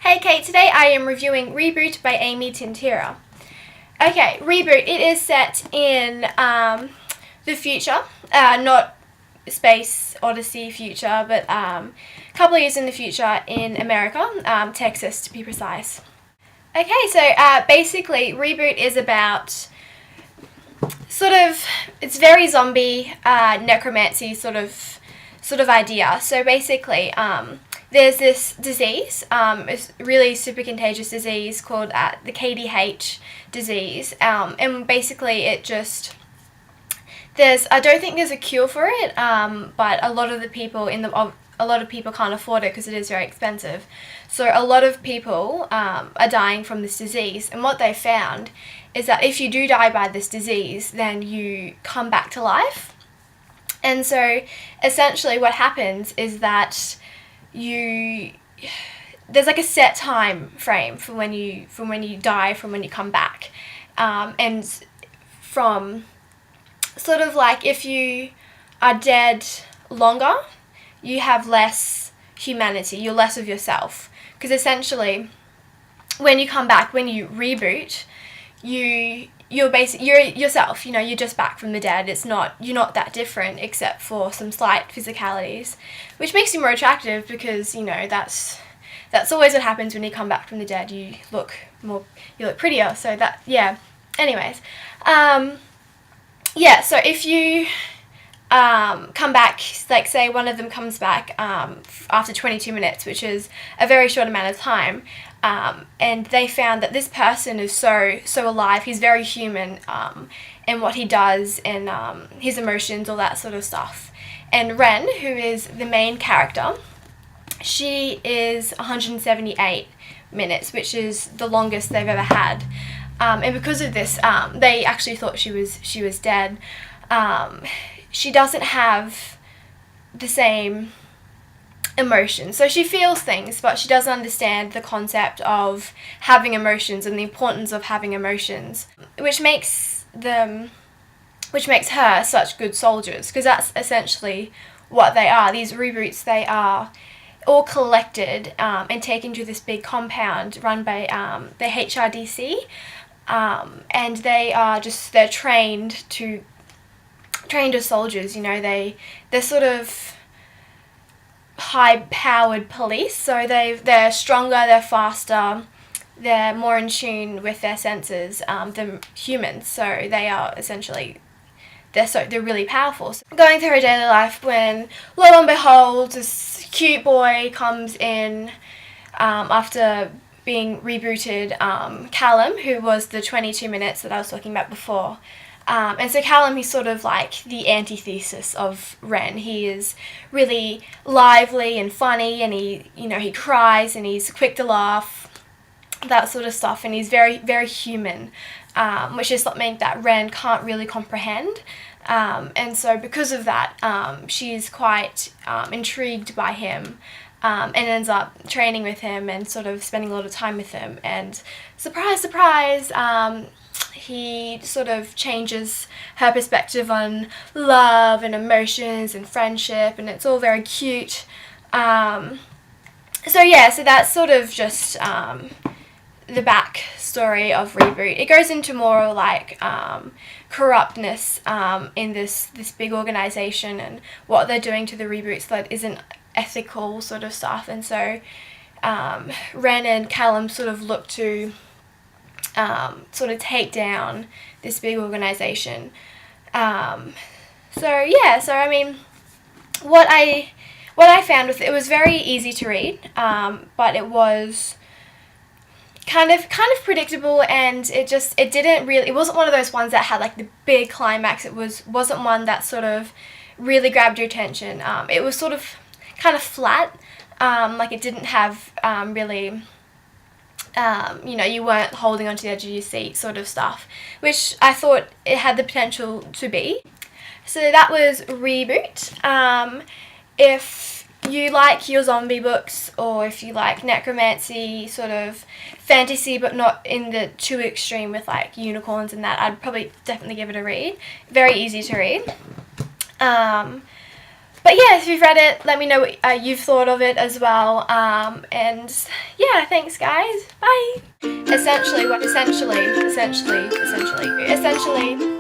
Hey Kate, today I am reviewing Reboot by Amy Tintera. Okay, Reboot, it is set in the future, not Space Odyssey future, but a couple of years in the future in America, Texas to be precise. Okay, so basically Reboot is about it's very zombie, necromancy sort of idea. So basically, there's this disease, it's a really super contagious disease called the KDH disease, and basically it just, I don't think there's a cure for it, but a lot of people can't afford it because it is very expensive. So a lot of people are dying from this disease, and what they found is that if you do die by this disease, then you come back to life. And so essentially what happens is that there's like a set time frame from when you die, from when you come back, and from sort of like if you are dead longer, you have less humanity, you're less of yourself, because essentially when you come back, when you reboot, you're yourself, you're just back from the dead. You're not that different except for some slight physicalities, which makes you more attractive because, that's always what happens when you come back from the dead. You look prettier, so that, yeah. Anyways, so if you come back, like say one of them comes back after 22 minutes, which is a very short amount of time, and they found that this person is so alive, he's very human, and what he does, and his emotions, all that sort of stuff. And Ren, who is the main character, she is 178 minutes, which is the longest they've ever had, and because of this, they actually thought she was dead. She doesn't have the same emotions. So she feels things, but she doesn't understand the concept of having emotions and the importance of having emotions, which makes her such good soldiers, because that's essentially what they are. These reboots, they are all collected and taken to this big compound run by the HRDC, and they're trained as soldiers. They're sort of high-powered police, so they're stronger, they're faster, they're more in tune with their senses than humans. So they are essentially, they're really powerful. So going through her daily life, when lo and behold, this cute boy comes in after being rebooted, Callum, who was the 22 minutes that I was talking about before. And so Callum, he's sort of like the antithesis of Ren. He is really lively and funny, and he cries, and he's quick to laugh, that sort of stuff, and he's very, very human, which is something that Ren can't really comprehend. And so because of that, she's quite intrigued by him, and ends up training with him and sort of spending a lot of time with him. And surprise, surprise, he sort of changes her perspective on love and emotions and friendship, and it's all very cute. So that's sort of just the back story of Reboot. It goes into more like corruptness in this big organization, and what they're doing to the reboots that isn't ethical sort of stuff. And so Ren and Callum sort of look to sort of take down this big organization. So I mean, what I found with it was very easy to read, but it was kind of predictable, and it wasn't one of those ones that had like the big climax. It wasn't one that sort of really grabbed your attention. It was sort of kind of flat, like it didn't have really, you weren't holding onto the edge of your seat sort of stuff, which I thought it had the potential to be. So that was Reboot. If you like your zombie books, or if you like necromancy, sort of fantasy, but not in the too extreme with like unicorns and that, I'd probably definitely give it a read. Very easy to read. But yeah, if you've read it, let me know what you've thought of it as well. And yeah, thanks guys. Bye. Essentially,